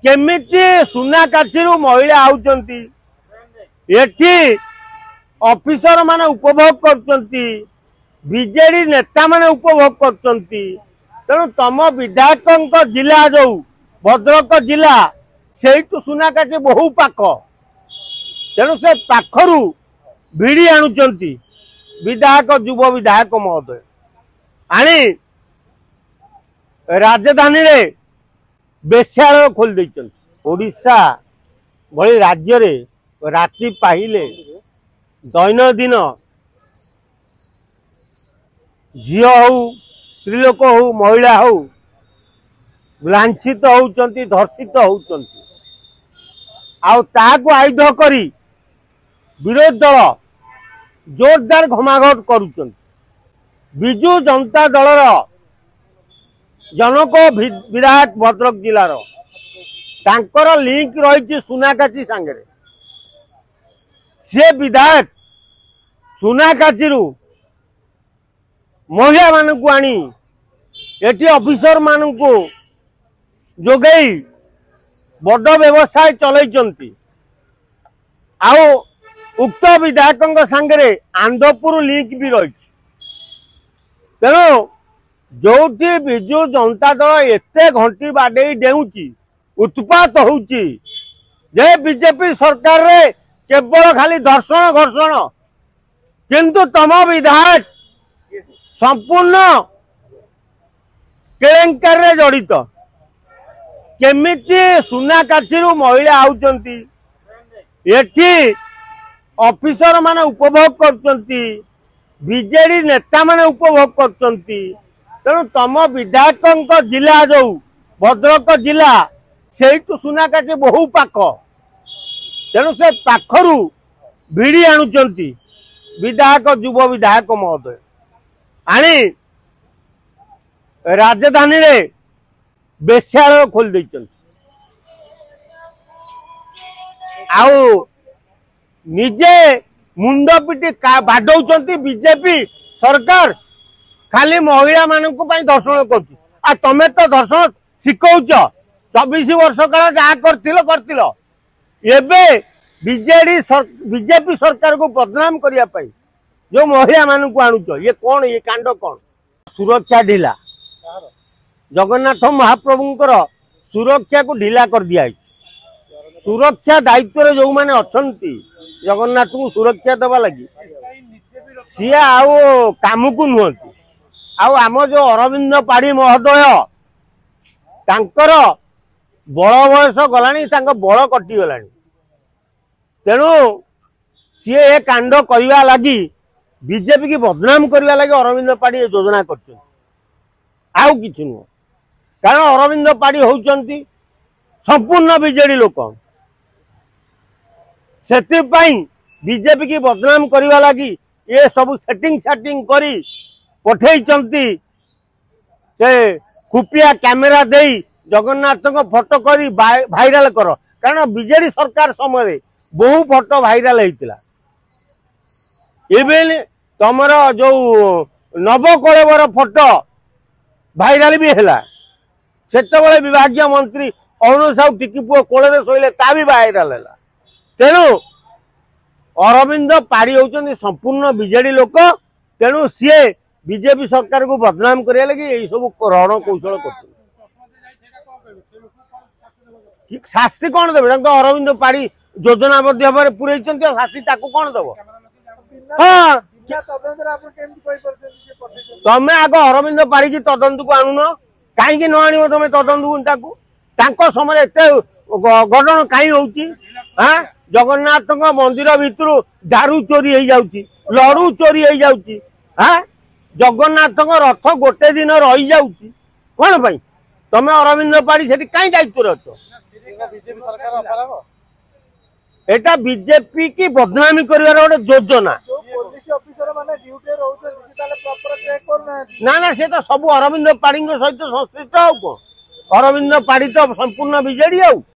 केमिति सुनाकाछी महिला आउचंती एठी ऑफिसर माने उपभोग करचंती बीजेडी नेता माने उपभोग करचंती तेणु तम विधायक जिला जो भद्रक जिला सेठू सुनाकाछी बहु पाख तेणु से पाखरु भिड़ी आणुचंती विधायक युव विधायक महोदय आनी राजधानी रे बेश्यालय खोल देइचंती। ओडिशा भली राज्य रे राति पाहिले दैनंदिन झील हो स्त्री लोक हो महिला हो लांछित होउचंती धर्षित होउचंती आउ आयुध करी विरोध दल जोरदार घमाघट करुचंती। बिजु जनता दलर जनक विधायक भद्रक जिलार तांकर लिंक रही सुनाकाछी सांगे सी विधायक सुनाकाछी महिला मानक आनी एटी ऑफिसर मानक जोगई बड़ व्यवसाय चलैचंती आउ उक्त विधायक सांगे आंधपुर लिंक भी रही तेणु जोटी बिजु जनता दल एते घंटी बाडे डेउची उत्पात होउची जे बीजेपी सरकार रे केवल खाली धर्षण घर्षण किंतु तम विधायक संपूर्ण केलेंकार रे जड़ित केमिति सुनाकाछी महिला आउचंती एठी ऑफिसर माने उपभोग करचंती बीजेडी नेता माने उपभोग करचंती तेणु तम विधायक जिला जो भद्रक जिला सेठू सुनाकाछी बहु पाख तेणु से पाखरु भिड़ी आणुचंती विधायक युव विधायक महोदय आनी राजधानी रे बेश्यालय खोल देइचंती। आउ निजे मुंड पिटी बाडौचंती बीजेपी सरकार खाली महिला मानक दर्शन कर तमें तो दर्शन शिखौच 24 वर्ष काल जहाँ करथिलो एबे बीजेपी सरकार को बदनाम करने जो महिला मानक आणुच ये कौन ये कांड कौन सुरक्षा ढिला जगन्नाथ महाप्रभुंकर सुरक्षा को ढिला कर दिया सुरक्षा दायित्व रे जो माने अछंती जगन्नाथ को सुरक्षा देवा लगी सी आओ काम को नुहंती आउ आम जो अरविंद पाढ़ी महोदय तांकर बड़ बयस गलानी बड़ कटि गलानी तेणु सी ए कांड करने लगी बीजेपी की बदनाम करने लगी अरविंद पाढ़ी योजना कर आउ किछि नुह कारण अरविंद पाढ़ी होउचंती संपूर्ण बीजेडी लोक सेतिपाई बीजेपी की बदनाम करने लगी ये सब सेटिंग करी पठेइचंती से खुपिया कैमेरा देई जगन्नाथ फोटो करी भाइराल कर कारण बीजेडी सरकार समय बहु फोटो भाइराल होता इवेन तमर जो नवकलेवर फोटो भाइराल भी है सेतबले विभागीय मंत्री अरुण साहू टिकीपुओ कोले शोले ता भी भाइराल है तेणु अरविंद पाढ़ी होउचंती संपूर्ण बीजेडी लोक तेणु सी बीजेपी सरकार को बदनाम करने लगी यही सब रण कौशल कर शास्ति कौन देवे अरविंद पाढ़ी योजनाबद्ध भाव में पूरे शास्ति कौन दब हाँ तमें आग अरविंद पाढ़ी की तदंत को आणुन कहीं न आण तुम तदंत को समय एत गठन कहीं हो जगन्नाथ मंदिर भितर दारू चोरी हो जाऊँगी लड़ू चोरी हो जाऊँगी जगन्नाथ रथ गोटे दिन रही जाऊँगी कौन पाई तमें अरविंद पाढ़ी से कहीं दायित्व अच्छ एटा बीजेपी की बदनामी कर योजना ना से तो सब अरविंद पाढ़ी सहित संश्लिष्ट आउ कौन अरविंद पाढ़ी तो संपूर्ण बीजेडी आउ।